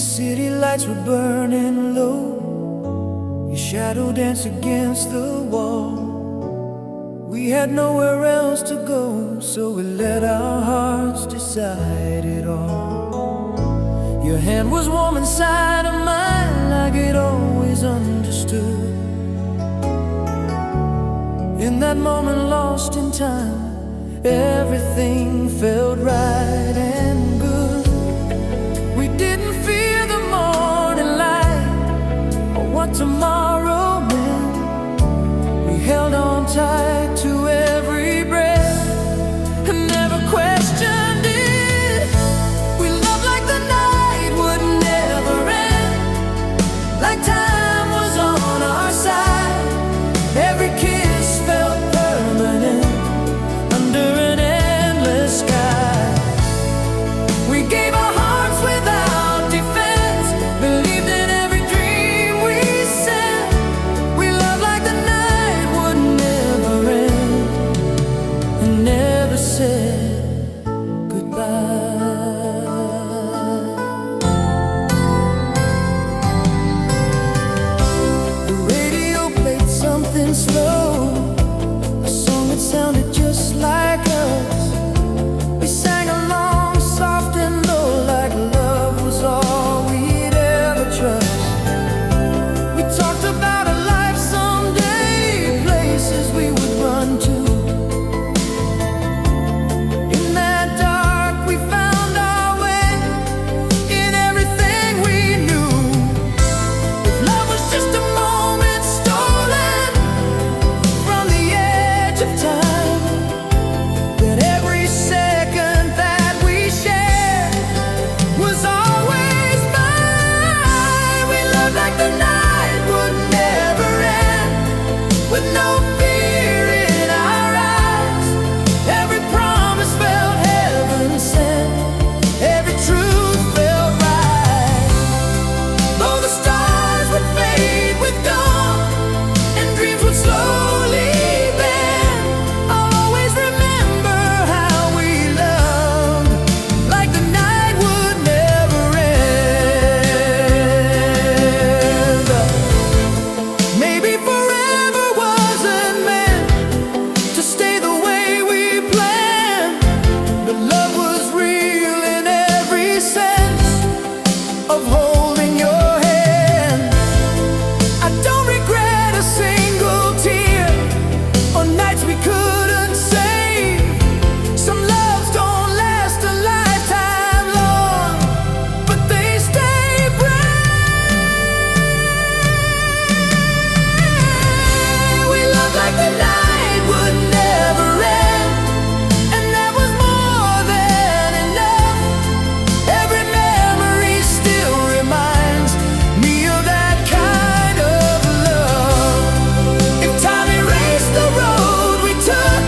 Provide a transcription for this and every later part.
city lights were burning low. Your shadow danced against the wall. We had nowhere else to go, so we let our hearts decide it all. Your hand was warm inside of mine, like it always understood. In that moment lost in time, everything felt right and good. We didn't fear the morning light or what tomorrow meant. We held on tight to every breath and never questioned it. We loved like the night would never end, like time was on our side. Every kiss felt permanent under an endless sky. We gave our hearts without defense, believed in every dream we sent. We loved like the night would never end, and never said goodbye. The radio played something slow, a song that sounded just like us. We sang along soft and low, like love was all we'd ever trust. We talked about a life someday, places we would run to. In that dark we found our way, in everything we knew. If love was just a moment stolen from the edge of time, that every second that we shared was always mine. We loved like the night would never end, with no fear in our eyes. Every promise felt heaven sent, every truth felt right. Though the stars would fade with dawn and dreams would slowly bend, I'll always remember how we loved like the night would never end. Maybe forever wasn't meant to stay the way we planned, but love was real in every sense of holding your hand. I don't regret a single tear on nights we couldn't save. Some loves don't last a lifetime long, but they stay brave. We loved like the night would never end, and that was more than enough. Every memory still reminds me of that kind of love. If time erased the road we took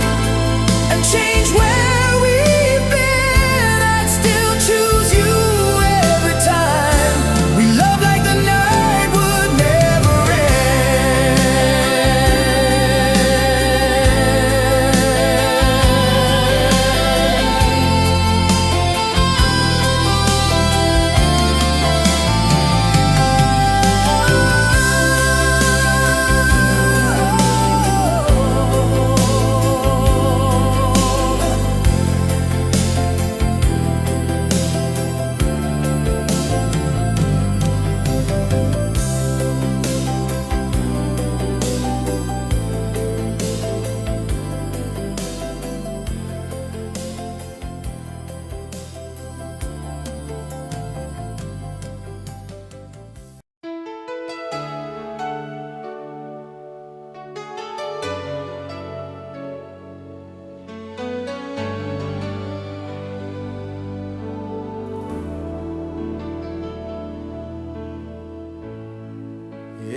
and changed where we've been, I'd still choose you every time. We loved like the night would never end.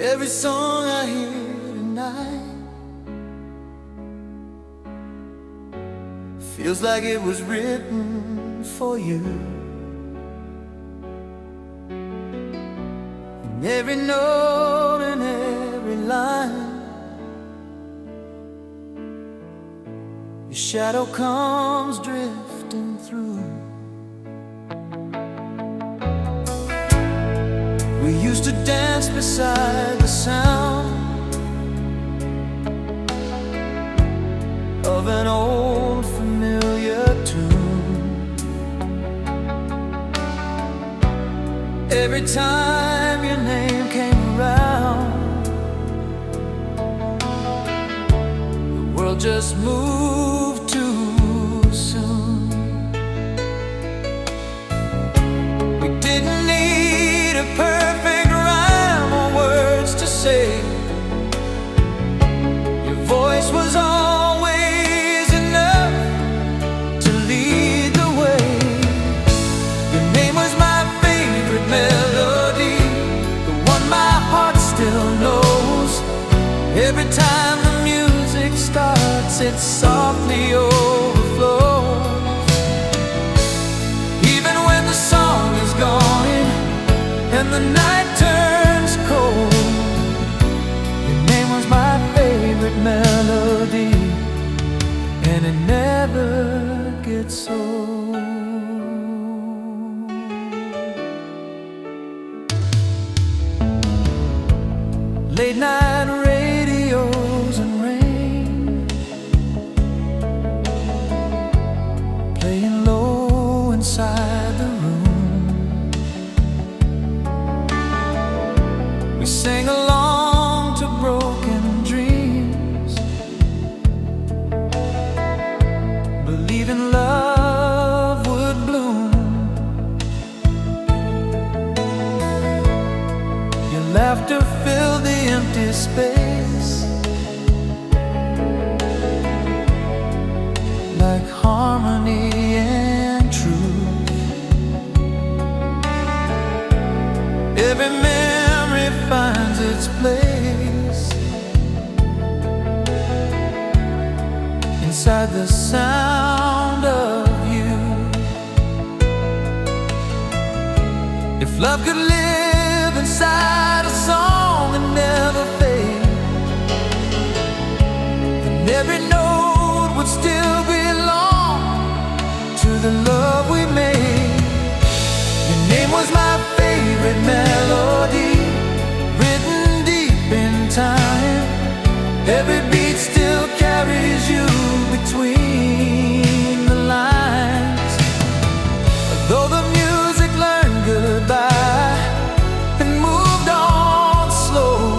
Every song I hear tonight feels like it was written for you. And every note and every line, your shadow comes drifting through. We used to dance beside the sound of an old familiar tune. Every time your name came around, the world just moved too soon. We didn't need a perfect rhyme or words to say. Your voice was always enough to lead the way. Your name was my favorite melody, the one my heart still knows. Every time the music starts, it softly overflows. Even when the song is gone and the night turns cold, your name was my favorite melody, and it never gets old. Late night radios and rain, playing low inside the room. We sang along to broken dreams, believing love would bloom. Your laughter filled the empty space, like harmony and truth. Every memory finds its place inside the sound of you. If love could live inside a song and never fade, then every note would still belong to the love we made. Your name was my favorite melody, written deep in time. Every beat still carries you between the lines. Though the music learned goodbye and moved on slow,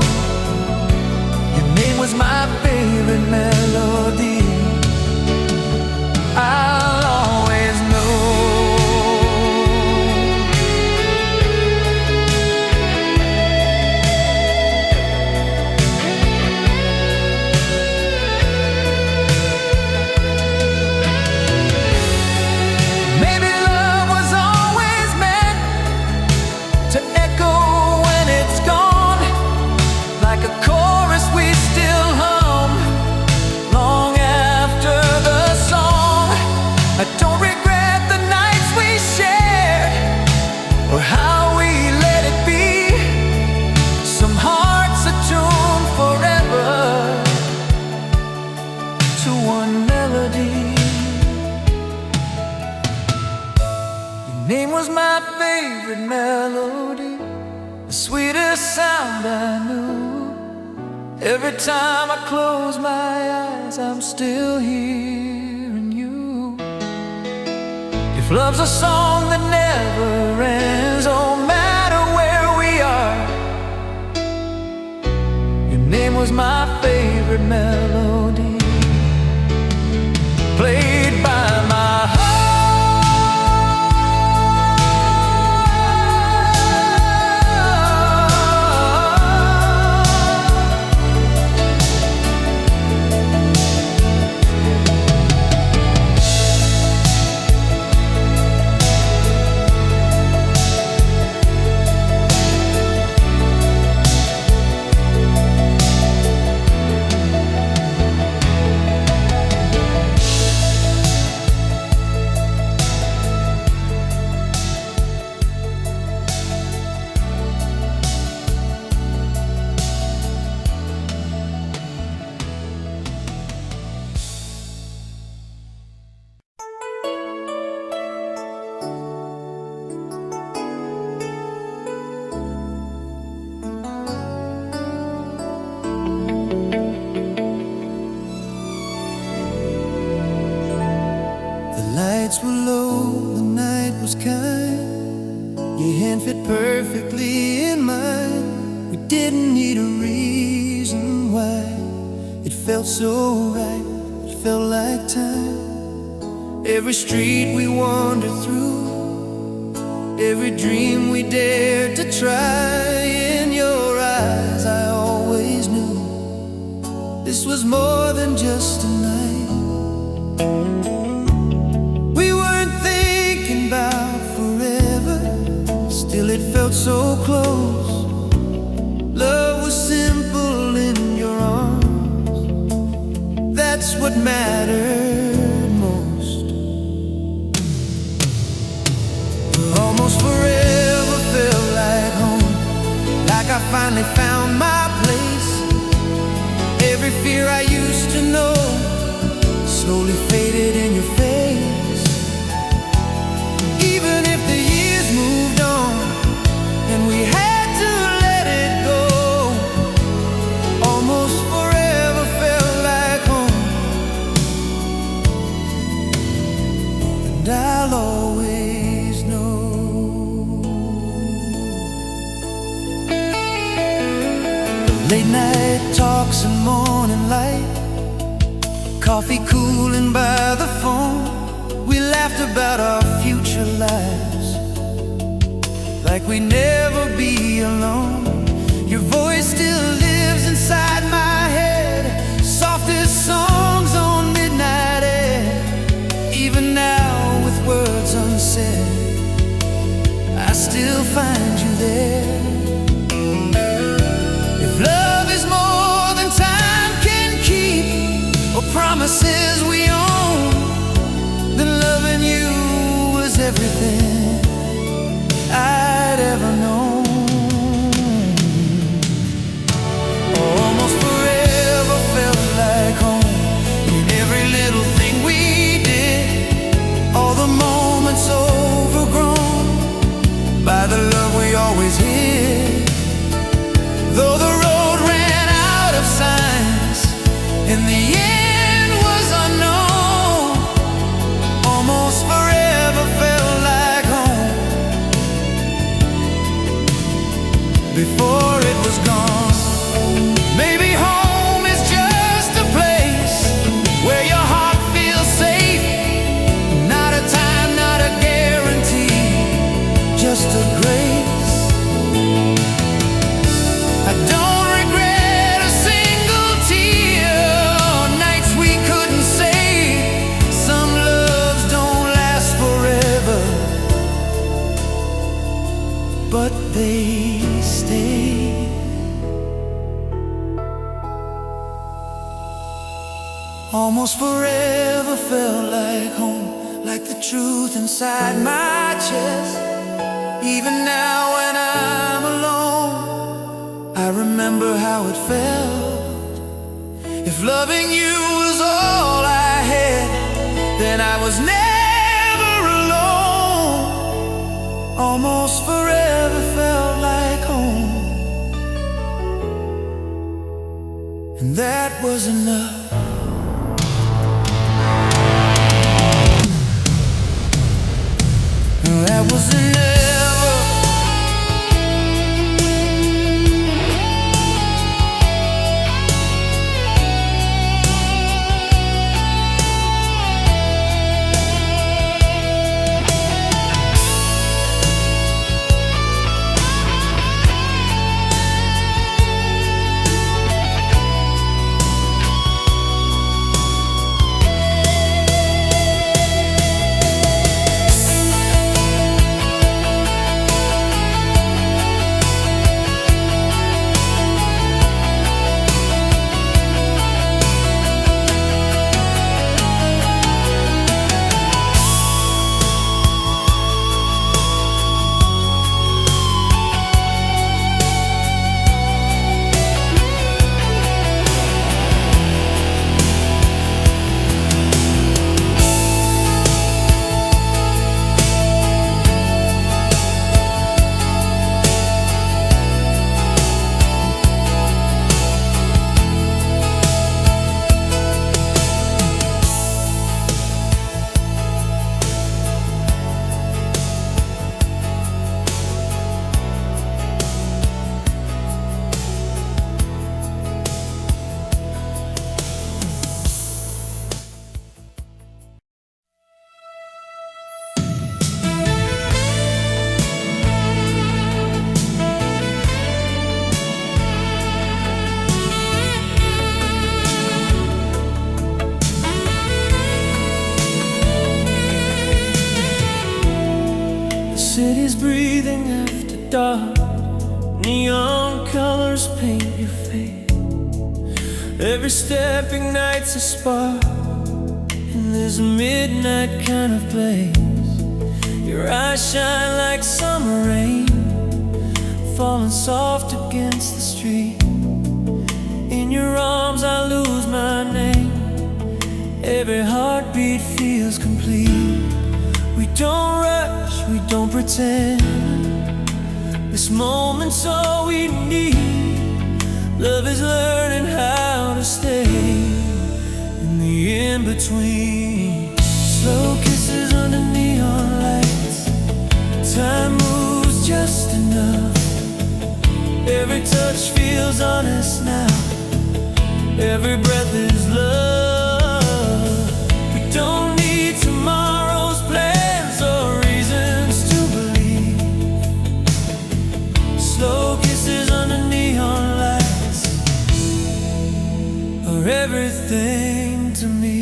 your name was my favorite melody. I'll always know. Maybe love was always meant to echo when it's gone, like a chorus we still hum long after the song. I don't regret the nights we shared or how we let it be. Some hearts are tuned forever to one melody. Your name was my favorite melody, the sweetest sound I knew. Every time I close my eyes, I'm still hearing you. If love's a song that never ends, no matter where we are, your name was my favorite melody, played by my heart. lights were low, the night was kind. Your hand fit perfectly in mine. We didn't need a reason why. It felt so right, it felt like time. Every street we wandered through, every dream we dared to try. In your eyes I always knew this was more than just a night. We weren't thinking about forever, still it felt so close. Love was simple in your arms, that's what mattered most. Almost forever felt like home, like I finally found my place. Every fear I used to know slowly faded in your face. Even if the years moved on and we had to let it go, almost forever felt like home. And I'll always know. Late night talks and morning light, coffee cooling by the phone. We laughed about our future lives, like we'd never be alone. Your voice still lives inside my head, softest songs on midnight air. Even now with words unsaid, I still find you there. If love is more than time can keep, or promises we own, then loving you was everything I'd ever known. Almost forever felt like home, in every little thing we did, all the moments overgrown by the love we always hid. Though the road ran out of signs and the end was unknown, almost forever felt like home before it was gone. Maybe home is just a place where your heart feels safe. Not a time, not a guarantee, just a grace. I don't regret a single tear, nights we couldn't save. Some loves don't last forever, but they stay. Almost forever felt like home, like the truth inside my chest. Even now when I'm alone, I remember how it felt. If loving you was all I had, then I was never alone. Almost forever felt like home, and that was enough. That was enough. dark, neon colors paint your face. Every step ignites a spark in this midnight kind of place. Your eyes shine like summer rain, falling soft against the street. In your arms I lose my name. Every heartbeat feels complete. We don't rush, we don't pretend. This moment's all we need. Love is learning how to stay in the in-between. Slow kisses under neon lights. Time moves just enough. Every touch feels honest now. Every breath is love. We don't need tomorrow's plans or reasons to believe. Slow kisses under neon lights are everything to me.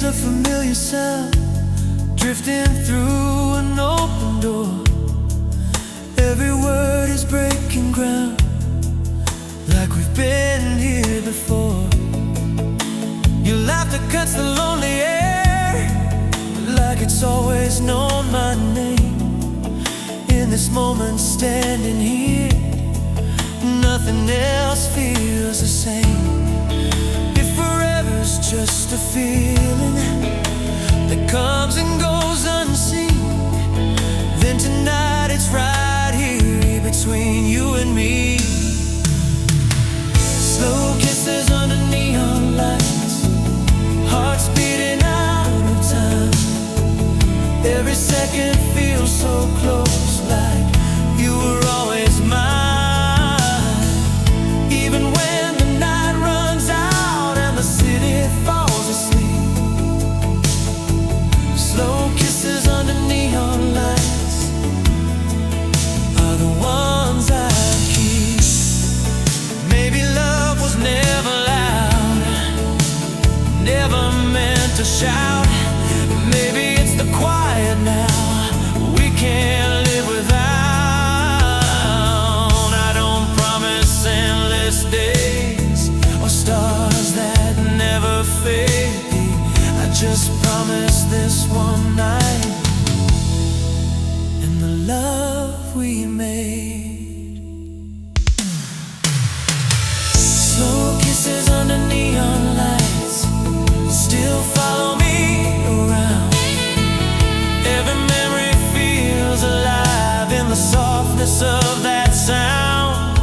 A familiar sound drifting through an open door. Every word is breaking ground, like we've been here before. Your laughter cuts the lonely air, like it's always known my name. In this moment standing here, nothing else feels the same. It's just a feeling that comes and goes unseen. Then tonight it's right here between you and me. Slow kisses under neon lights, hearts beating out of time. Every second feels so close, like you were always mine. Even when the night runs out and the city falls asleep, slow kisses under neon lights are the ones I keep. Maybe love was never loud, never meant to shout. Maybe it's the quiet now we can't live without. I don't promise endless days or stars that never fade. I just promise this one night and the love we made. Slow kisses under neon lights still follow me around. Every memory feels alive in the softness of that sound.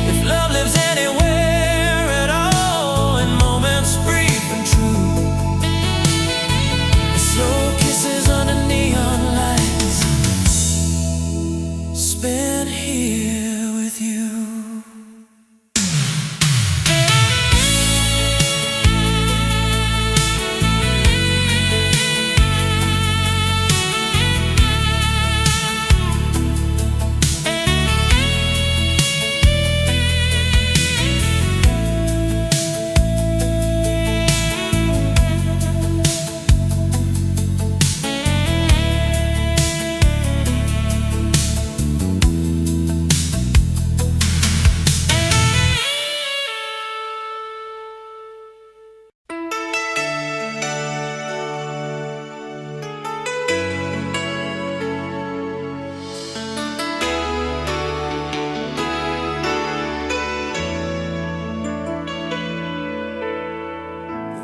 If love lives anywhere at all, in moments brief and true, slow kisses under neon lights spent here with you.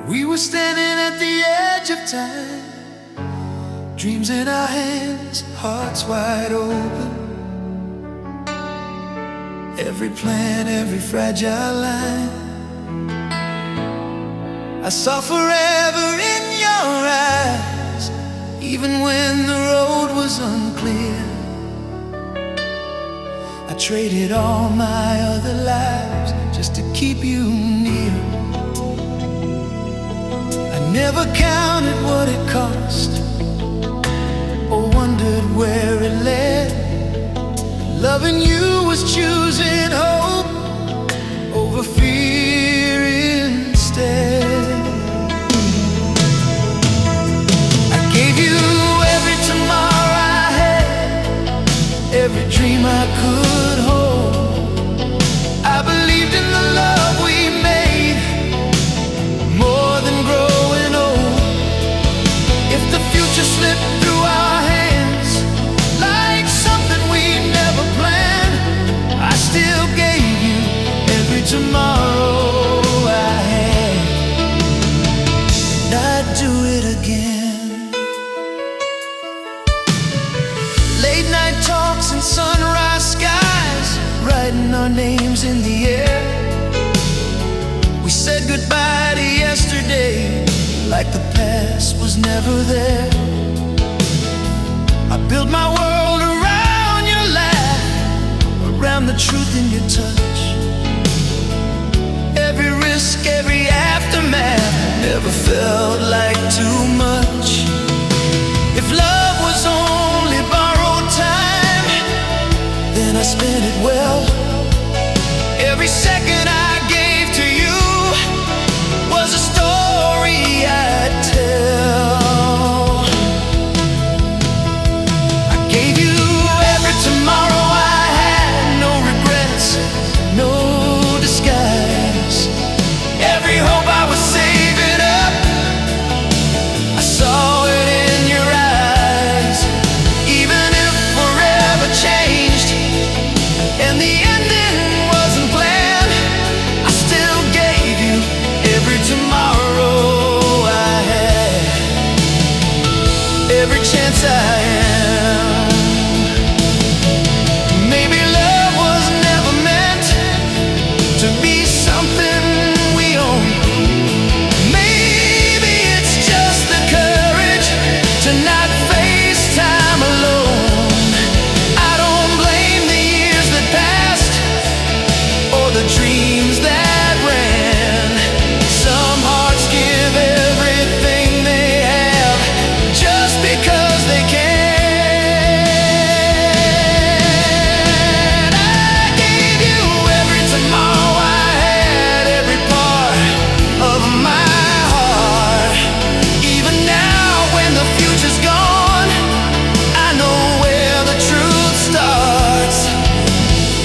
We were standing at the edge of time, dreams in our hands, hearts wide open. Every plan, every fragile line, I saw forever in your eyes. Even when the road was unclear, I traded all my other lives just to keep you near. I never counted what it cost loving you was choosing hope over fear instead. I gave you every tomorrow I had, every dream I could hold. I believed in the love we made, more than growing old. If the future slipped through our hands like something we never planned, I still gave you every tomorrow I had, and I'd do it again. Late night talks and sunrise skies, writing our names in the air. We said goodbye to yesterday like the past was never there. I built my world around your laugh, around the truth in your touch. Every risk, every aftermath never felt like too much. If love was only borrowed time, then I spent it well. Every second I gave to you was a story I'd tell. I gave you every tomorrow I had, no regrets, no disguise. Every hope I was saving up, I saw it in your eyes. Even if forever changed and the ending wasn't planned, I still gave you every tomorrow I had, every chance I am. Maybe love was never meant to be something we own. Maybe it's just the courage to not face time alone. I don't blame the years that passed or the dreams that ran. Some hearts give everything they have just because they can. I gave you every tomorrow I had, every part of my heart. Even now when the future's gone, I know where the truth starts.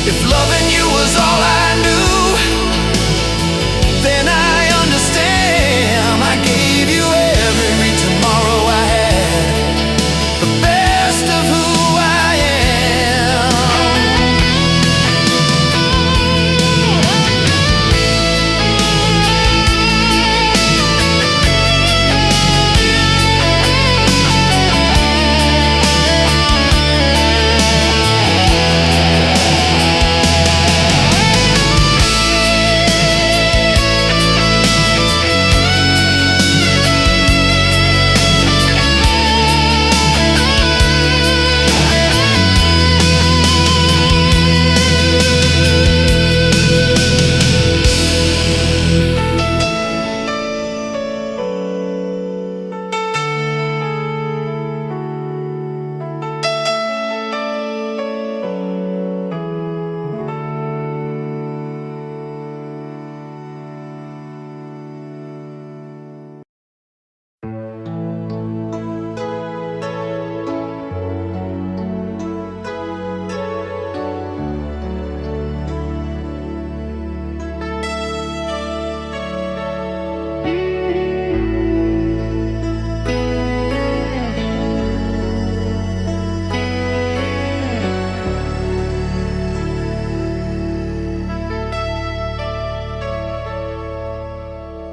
If loving you was all I knew, then I understand. I gave you every tomorrow I had, the best of who I am.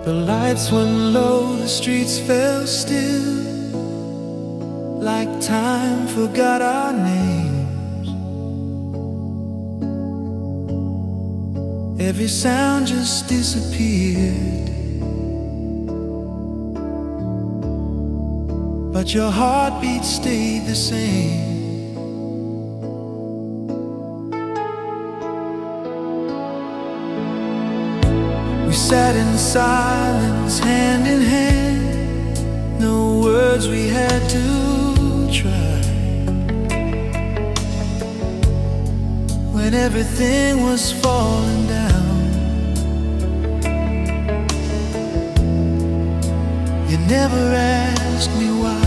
The lights went low, the streets fell still, like time forgot our names. Every sound just disappeared, but your heartbeat stayed the same. We sat in silence, hand in hand, no words we had to try. when everything was falling down. You never asked me why.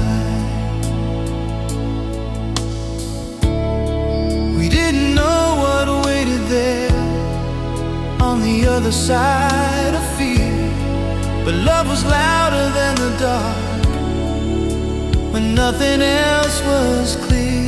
We didn't know what waited there on the other side of fear, but love was louder than the dark when nothing else was clear.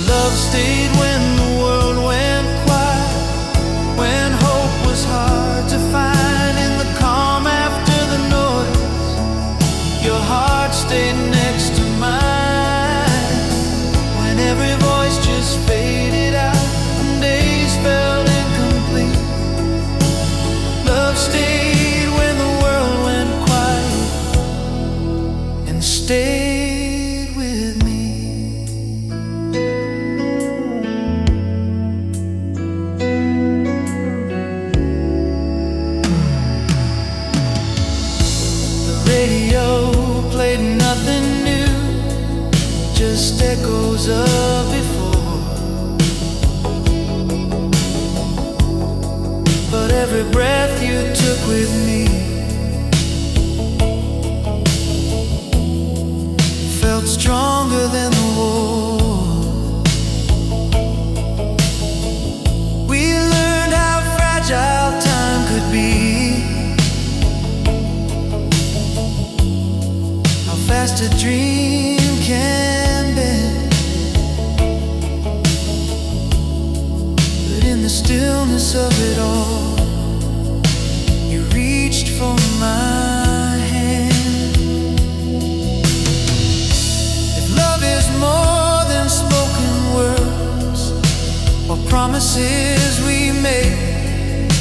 Love stayed when the world went quiet, when hope was hard to find. In the calm after the noise, your heart stayed next to mine. When every voice just faded out and days felt incomplete, love stayed when the world went quiet and stayed with me. Radio played nothing new, just echoes of before. But every breath you took with me felt stronger than the war. We learned how fragile time could be, fast a dream can bend. But in the stillness of it all, you reached for my hand. If love is more than spoken words or promises we make,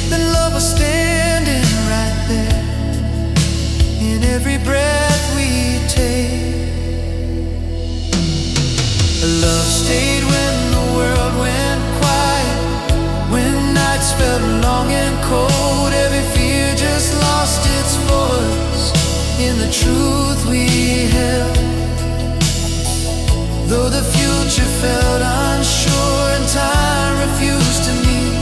then love was standing right there in every breath we take. Love stayed when the world went quiet, when nights felt long and cold. Every fear just lost its voice in the truth we held. Though the future felt unsure and time refused to meet,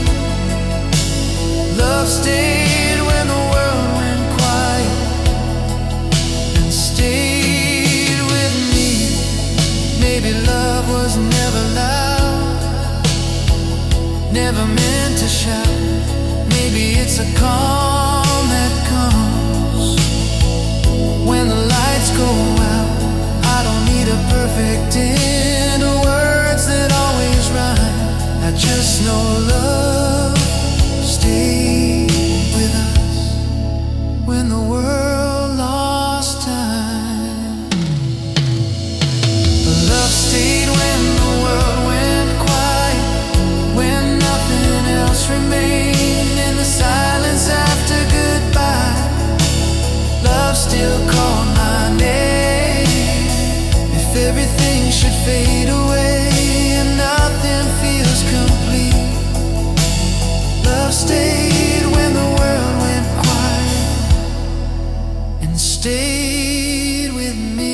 love stayed when the world went quiet and stayed with me. Maybe love was never loud, never meant to shout. Maybe it's a calm that comes when the lights go out. I don't need a perfect end or words that always rhyme. I just know love stayed with us when the world lost time. Love stayed when the world went quiet, when nothing else remained. In the silence after goodbye, love still called my name. If everything should fade away and nothing feels complete, love stayed when the world went quiet and stayed with me.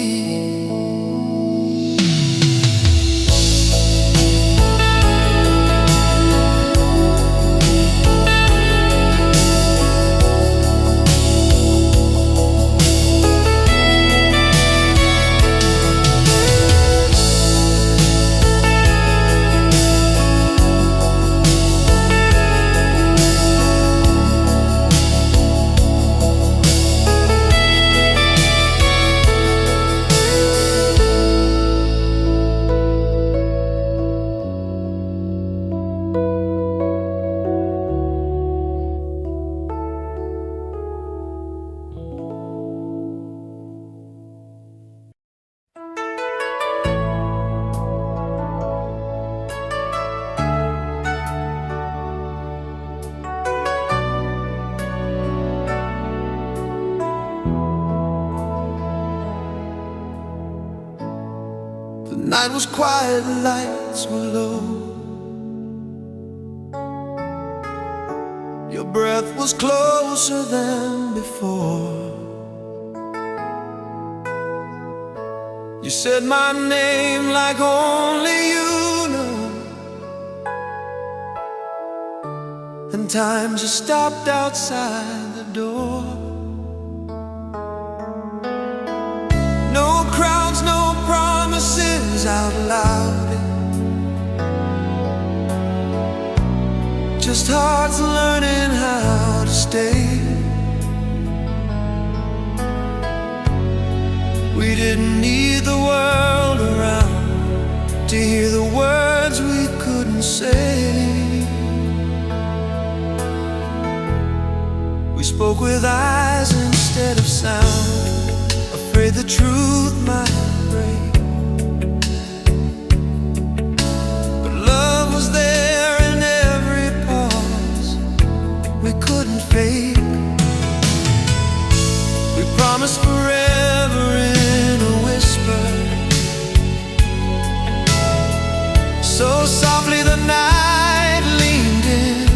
The night was quiet, the lights were low. Your breath was closer than before. You said my name like only you know. time just stopped outside the door. No crowds, no promises out loud, just hearts learning how to stay. We didn't need the world around to hear the words we couldn't say. We spoke with eyes instead of sound, afraid the truth might break. But love was there in every pause we couldn't fake. We promised forever in a whisper, so softly the night leaned in.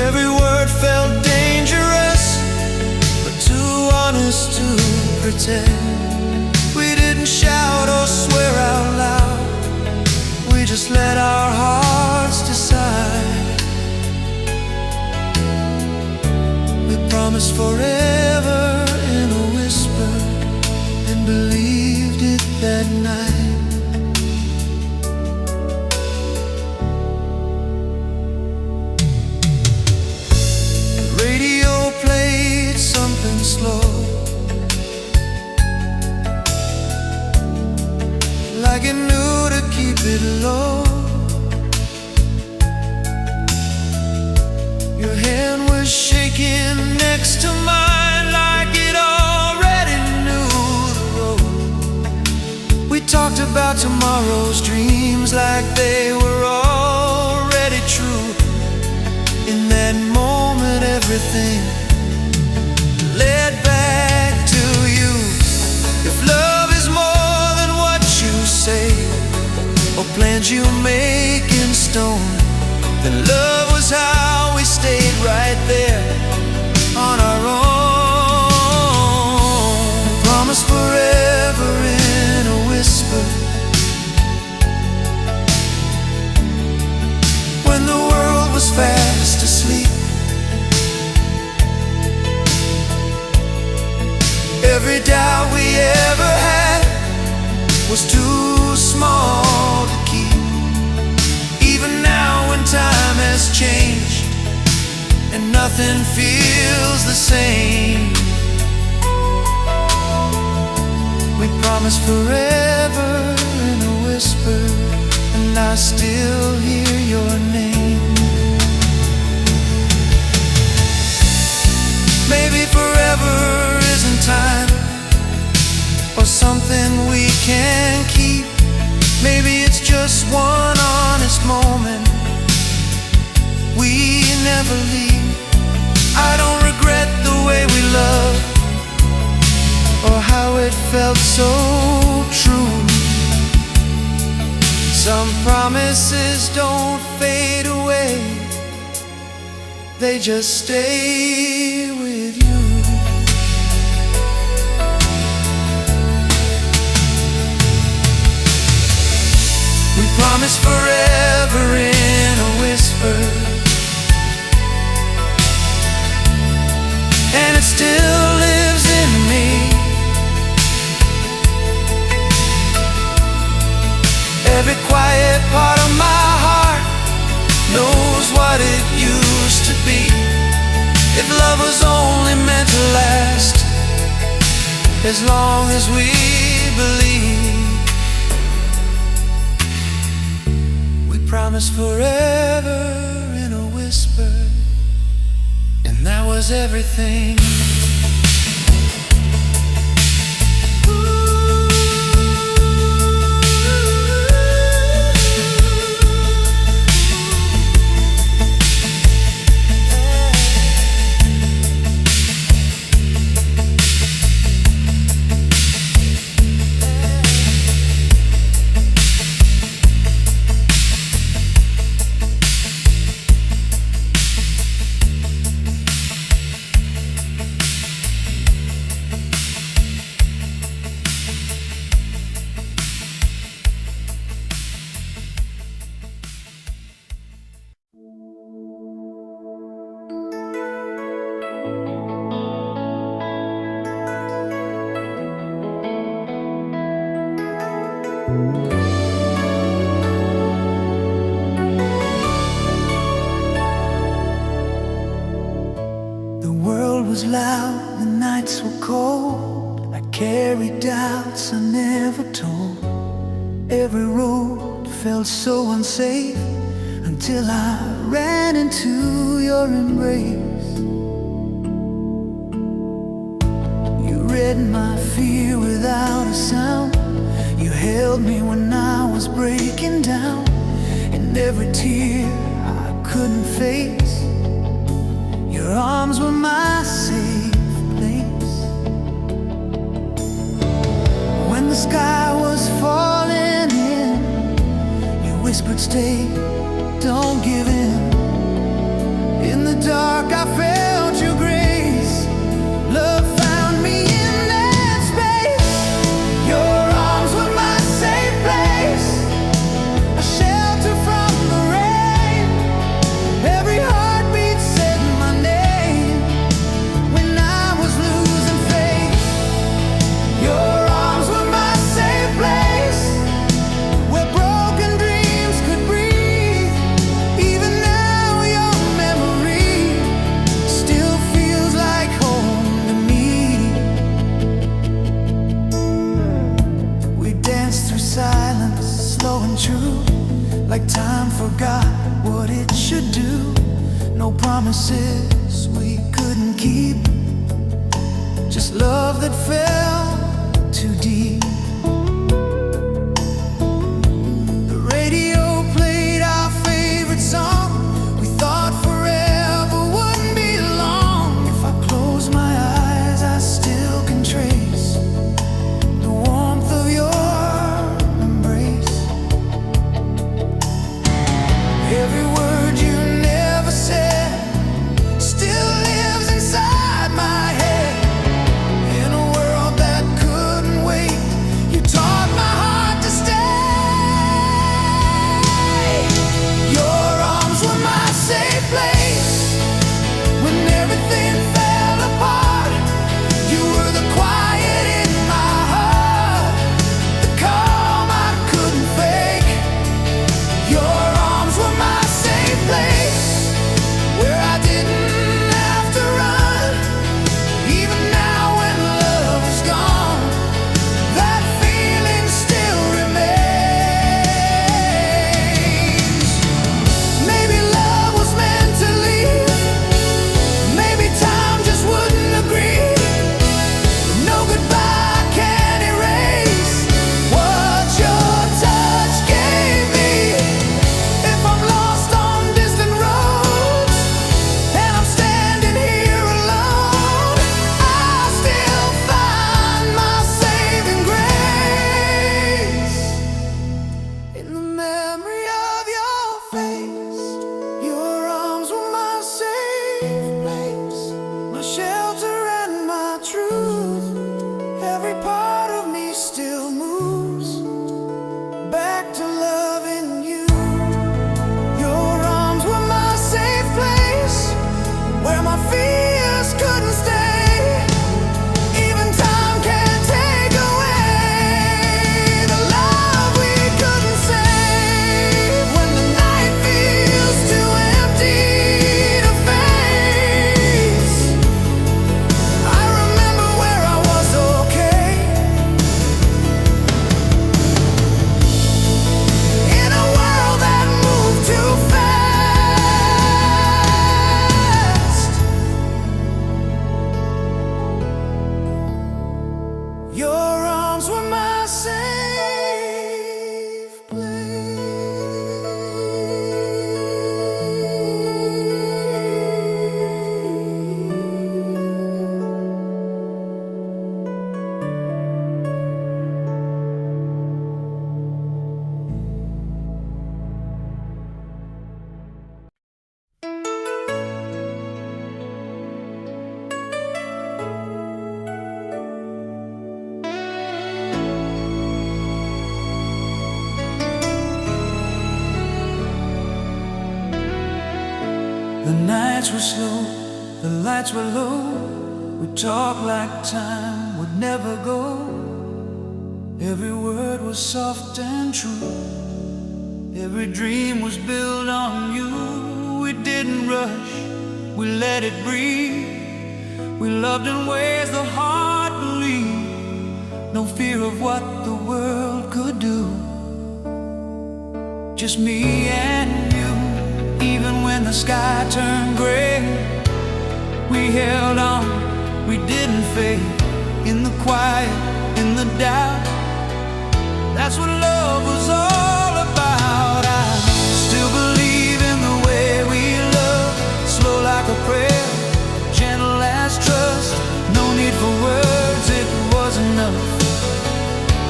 Every word felt dangerous, but too honest to pretend. We didn't shout or swear out loud, we just let our hearts decide. We promised forever in a whisper, and believed it that night. The radio played something slow, like it knew to keep it low. Your hand was shaking next to mine, like it already knew the road. We talked about tomorrow's dreams like they were already true. In that moment everything led back to you. If love is more than what you say, or plans you make in stone, then love was how we stayed right there on our own. Promise forever in a whisper, when the world was fast asleep. Every doubt we ever had was too small to keep. Even now when time has changed and nothing feels the same, we promised forever in a whisper, and I still hear your name. Maybe forever isn't time, or something we can keep. Maybe it's just one honest moment we never leave. I don't regret the way we loved, or how it felt so true. Some promises don't fade away, they just stay with you. We promised forever in a whisper, and it still lives in me. Every quiet part of my heart knows what it used to be. If love was only meant to last, as long as we believe. We promised forever in a whisper, and that was everything. world was loud, the nights were cold. I carried doubts I never told. Every road felt so unsafe until I ran into your embrace. You read my fear without a sound. You held me when I was breaking down. And every tear I couldn't face, your arms were my safe place. When the sky was falling in, you whispered, stay, don't give in. In the dark I felt your grace. Love found me in that space. Your arms were my safe place, a shelter from the rain. Every heartbeat said my name when I was losing faith. Your arms were my safe place, where broken dreams could breathe. Even now your memory still feels like home to me. We danced through silence, slow and true, like time forgot what it should do. No promises we couldn't keep, just love that fell too deep. The radio played our favorite song. We thought forever wouldn't be long. If I close my eyes, I still can trace the warmth of your embrace. Every word you never said still lives inside my head. In a world that couldn't wait, you taught my heart to stay. Your arms were my safe place when everything fell apart. You were the quiet in my heart, the calm I couldn't fake. Your arms were my safe place, where I didn't have to run. Even now when love is gone, that feeling still remains. Maybe love was meant to leave, maybe time just wouldn't agree. No goodbye can erase what your touch gave me. If I'm lost on distant roads and I'm standing here alone, I still find my saving grace in the memory of your face. Your arms were my safe place, my shelter and my truth. Every part of me still moves back to loving you. Your arms were my safe place, where my fears couldn't stay. Even time can't take away the love we couldn't save. When the night feels too empty to face, I remember where I was okay. In a world that moved too fast, your arms were my safe place. The nights were slow, the lights were low. We talked like time would never go. Every word was soft and true. Every dream was built on you. We didn't rush, we let it breathe. We loved in ways the heart believed. No fear of what the world could do. Just me and you. Even when the sky turned gray, we held on, we didn't fade. In the quiet, in the doubt, that's what love was all about. I still believe in the way we love. Slow like a prayer, gentle as trust. No need for words, it was enough.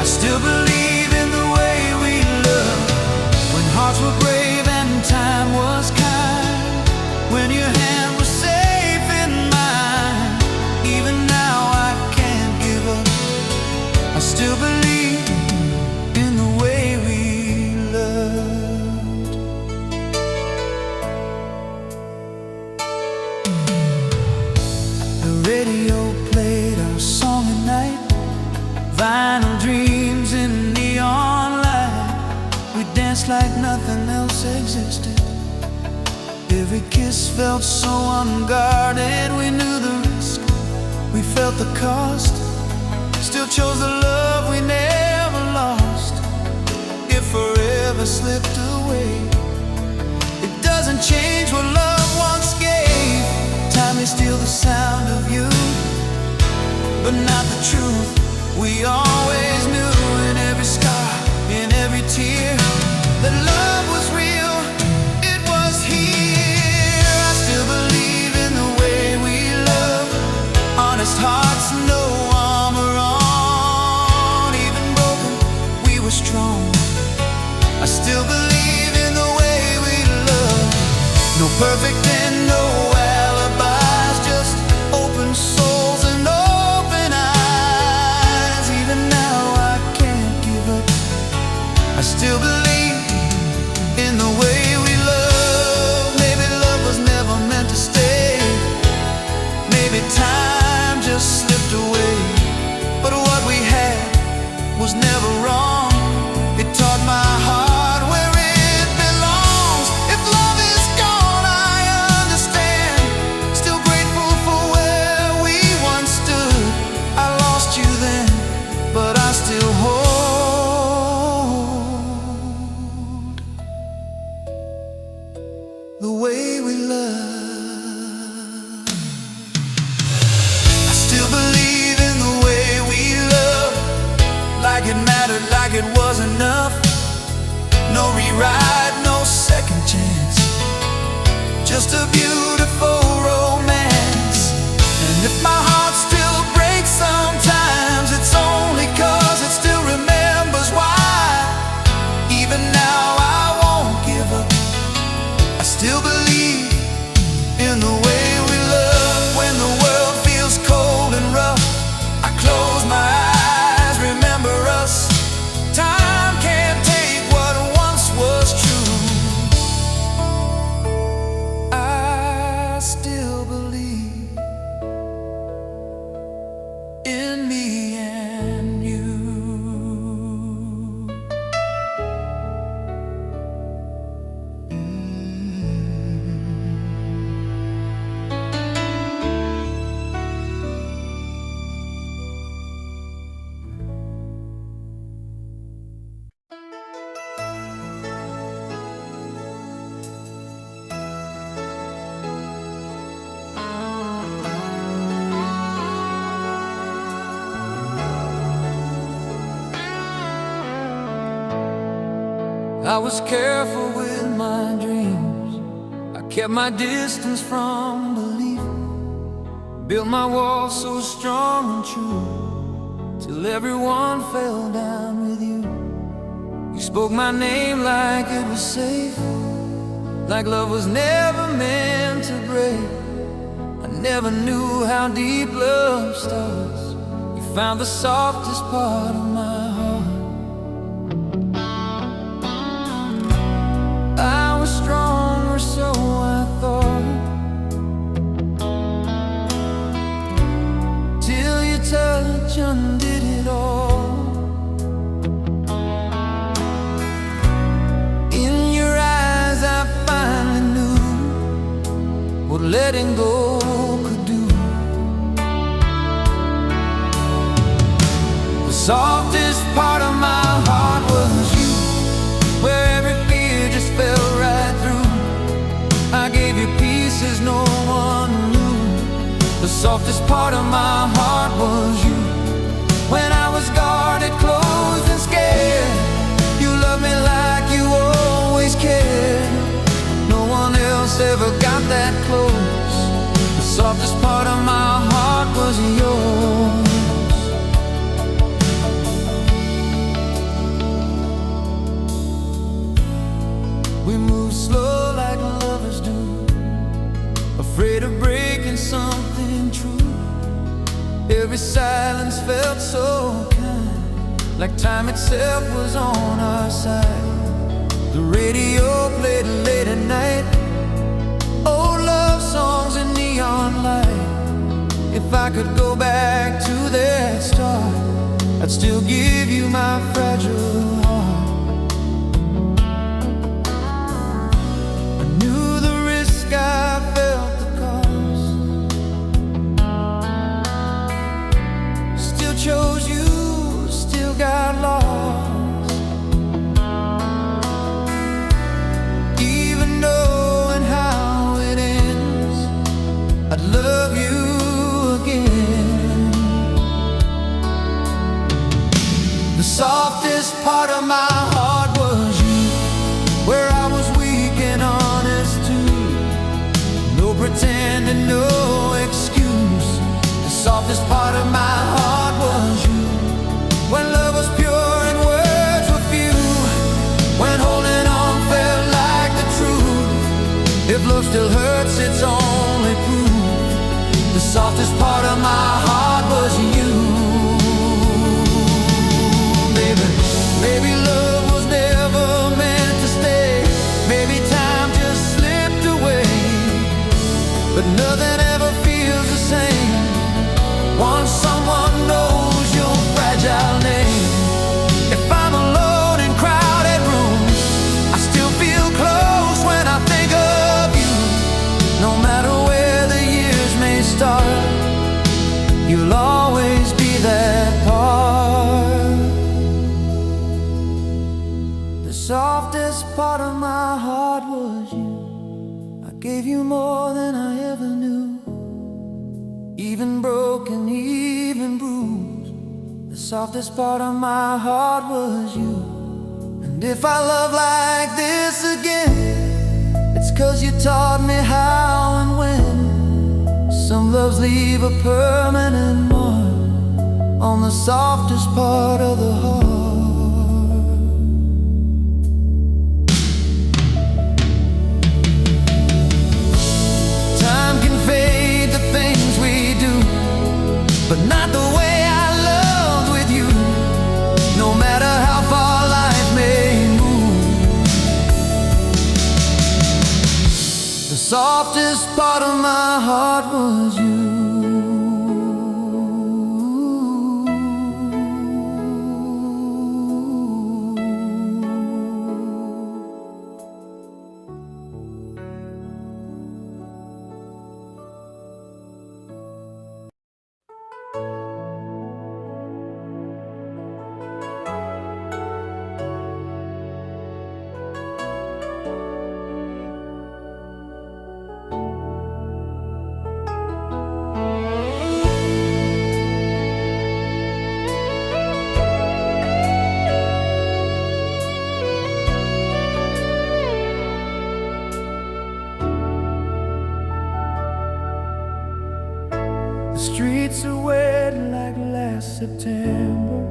I still believe in the way we love. When hearts were brave and time was kind. When your hand was safe in mine. Even now I can't give up. I still believe in the way we loved. The radio played our song at night. Vinyl dreams in neon light. We danced like nothing else existed. Every kiss felt so unguarded. We knew the risk, we felt the cost. Still chose the love we never lost. It forever slipped away. It doesn't change what love once gave. Time may steal the sound of you, but not the truth we always knew. In every scar, in every tear, that love was real, it was here. I still believe in the way we love. Honest hearts, no armor on. Even broken, we were strong. I still believe in the way we love. No perfect and no alibis, just open souls and open eyes. Even now I can't give up. I still believe in the way we love. Maybe love was never meant to stay. Maybe time just slipped away. But what we had was never wrong. It taught my heart where it belongs. If love is gone, I understand. Still grateful for where we once stood. I lost you then, but I still hold the way we love. I still believe in the way we love. Like it mattered, like it was enough. No rewrite, no second chance. Just a beautiful romance. And if my heart still breaks sometimes, it's only 'cause it still remembers why. Even now I won't give up. I still believe in the way we love. When the world feels cold and rough, I close my eyes, remember us. Time can't take what once was true. I still believe in me and you. I was careful with my dreams. I kept my distance from belief. Built my walls so strong and true, till everyone fell down with you. You spoke my name like it was safe, like love was never meant to break. I never knew how deep love starts. You found the softest part of my heart. I was strong, or so I thought, till your touch undid it all. In your eyes I finally knew what letting go could do. softest part of my heart was you, where every fear just fell right through. I gave you pieces no one knew. The softest part of my heart was you. When I was guarded, closed and scared, you loved me like you always cared. No one else ever got that close. The softest part of my heart was yours. We move slow like lovers do, afraid of breaking something true. Every silence felt so kind, like time itself was on our side. The radio played late at night, old love songs and neon light. If I could go back to that start, I'd still give you my fragile heart. I knew the risk, I felt the cost, still chose you, still got lost. Even knowing how it ends, I'd love you again. The softest part of my heart was you, where I was weak and honest too. No pretending, no excuse. The softest part of my heart was you, when love was pure and words were few, when holding on felt like the truth. If love still hurts, it's only proof. The softest part of my heart was you. Baby, maybe love was never meant to stay. Maybe time just slipped away, but nothing ever feels the same once someone knows your fragile name. If I'm alone in crowded rooms, I still feel close when I think of you. No matter where the years may start, you'll always be that part. The softest part of my heart was you. I gave you more than I ever knew, even broken, even bruised. The softest part of my heart was you. And if I love like this again, it's 'cause you taught me how and when. Some loves leave a permanent mark on the softest part of the heart. Time can fade the things we do, but not the way I loved with you. No matter how far life may move, the softest part of my heart was you. The streets are wet like last September.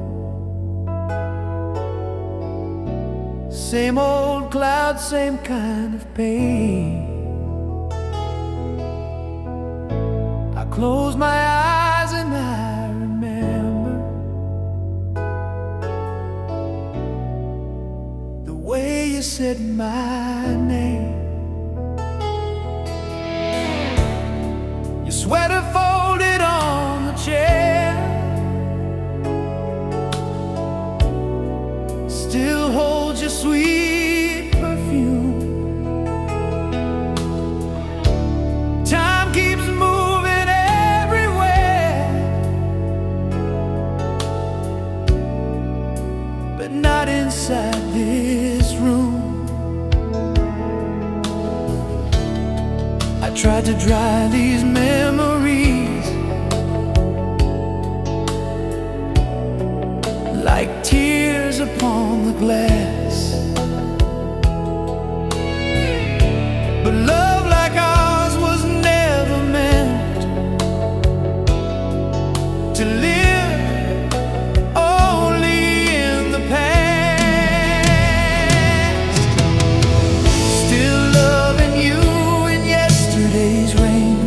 Same old clouds, same kind of pain. I close my eyes and I remember the way you said my name. Your sweater folded on the chair still holds your sweet perfume. Time keeps moving everywhere, tried to dry these memories like tears upon the glass. But love like ours was never meant to live only in the past. Still loving you in yesterday's rain,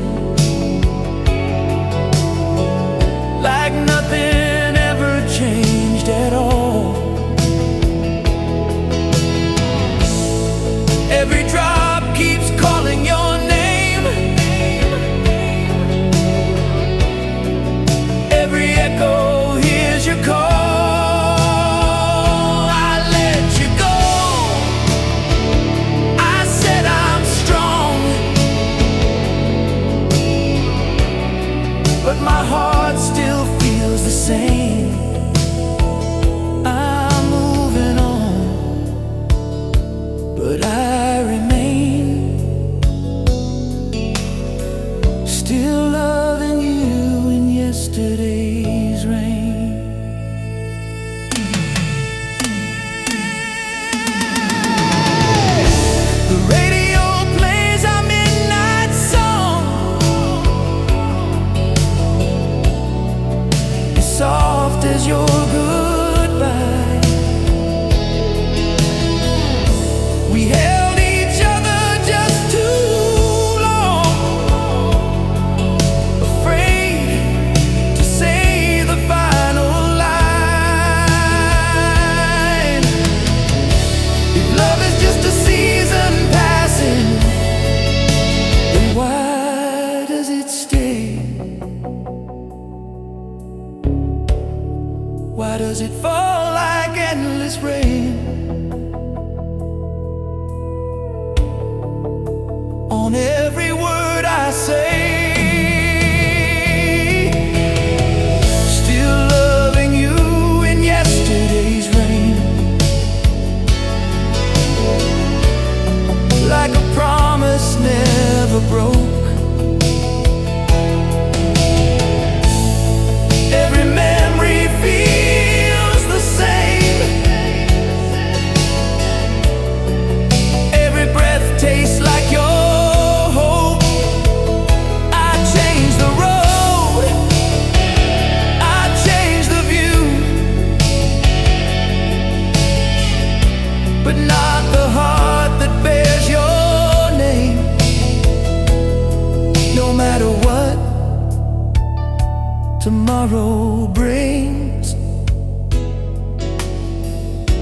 like nothing ever changed at all. Every drop keeps calling your name, every echo hears your call. I let you go, I said I'm strong, but my heart still feels the same. I'm moving on, but I remain, still loving you in yesterday's rain. The radio plays our midnight song, as soft as your goodbye. We held each other just too long, afraid to say the final line. If love is just a season passing, then why does it stay? Why does it fall like endless rain on every word I say? Still loving you in yesterday's rain, like a promise never broke. Every memory feels the same, every breath tastes like your hope. I changed the road, I changed the view, but not the heart that bears your name. No matter what tomorrow brings,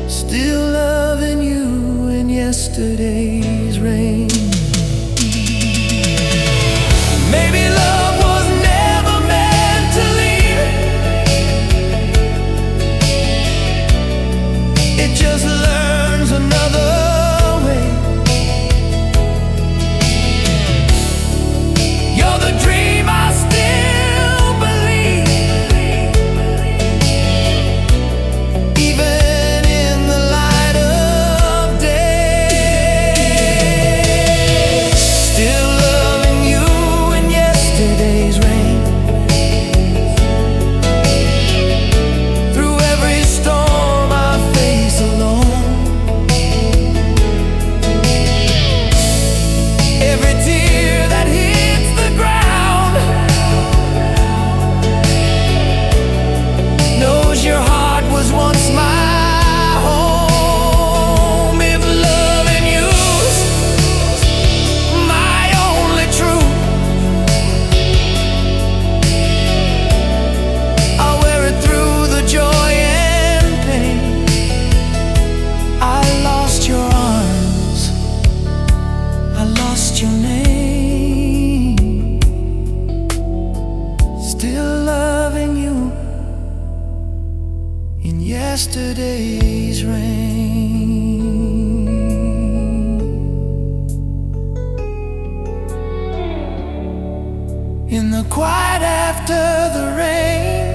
still loving you in yesterday's rain. Maybe love was never meant to leave, it just learns another way. You're the dream I still believe, even in the light of day. Still loving you in yesterday's rain, through every storm I face alone, every tear that hits the ground knows your heart was once my home. If loving you's my only truth, I'll wear it through the joy and pain. I lost your arms, I lost your name, still loving you in yesterday's rain. In the quiet after the rain,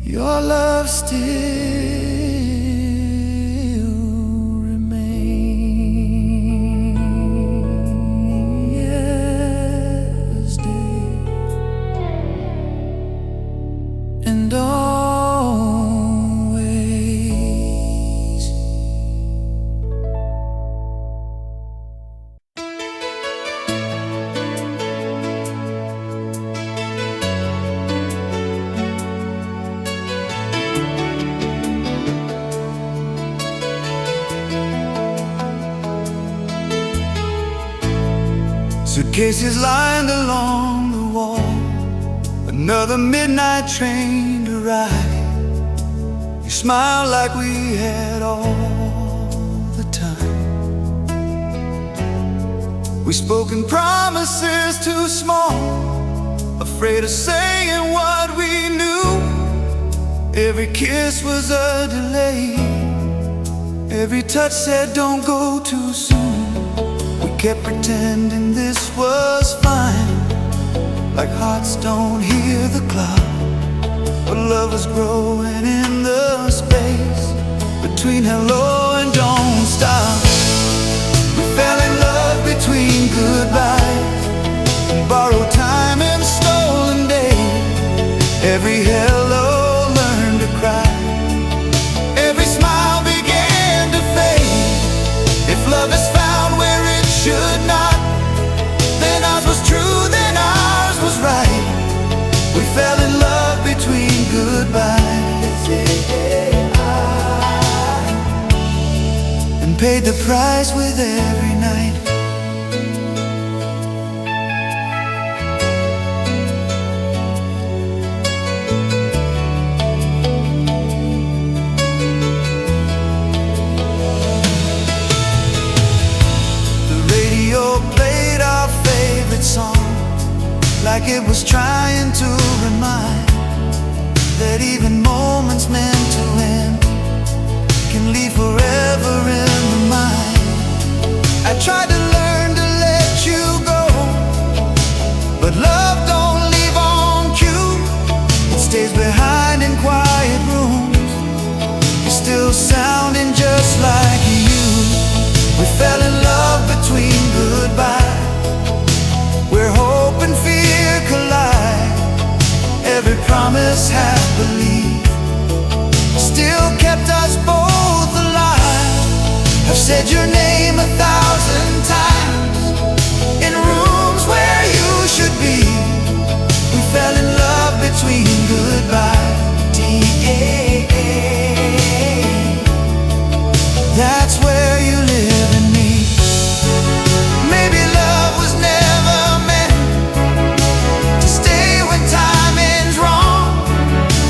your love still remains. Suitcases lined along the wall. Another midnight train to ride. You smiled like we had all the time. We spoke in promises too small, afraid of saying what we knew. Every kiss was a delay. Every touch said don't go too soon. We kept pretending this was fine, like hearts don't hear the clock. But love was growing in the space between hello and don't stop. We fell in love between goodbyes and borrowed time and stolen days. Every hello learned to cry. Every smile began to fade. If love is found where it should not, then ours was true, then ours was right. We fell in love between goodbyes and paid the price with every night. Played our favorite song, like it was trying to remind that even moments meant to end can leave forever in the mind. I tried to learn to let you go, but love don't leave on cue. It stays behind in quiet rooms. You're still sounding just like you. We fell in love between goodbye, where hope and fear collide. Every promise, half belief, still kept us both alive. I've said your name 1,000 times in rooms where you should be. We fell in love between goodbye. That's where you live in me. Maybe love was never meant to stay when time ends wrong,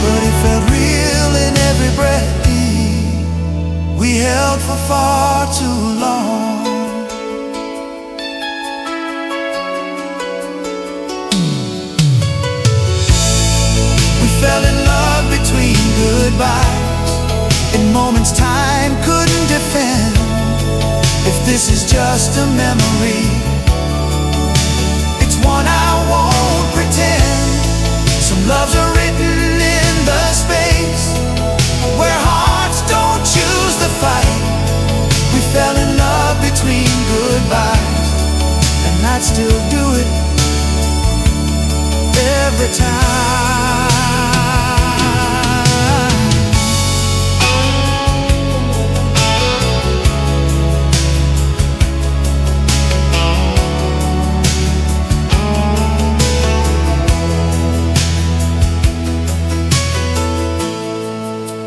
but it felt real in every breath we held for far too long. We fell in love between goodbyes, in moments time couldn't defend. If this is just a memory, it's one I won't pretend. Some loves are written in the space where hearts don't choose the fight. We fell in love between goodbyes, and I'd still do it every time.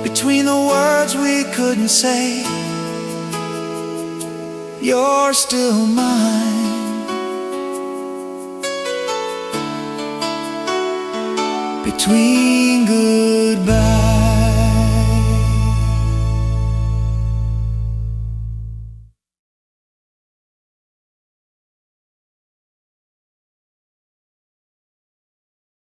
Between the words we couldn't say, you're still mine. Between goodbyes.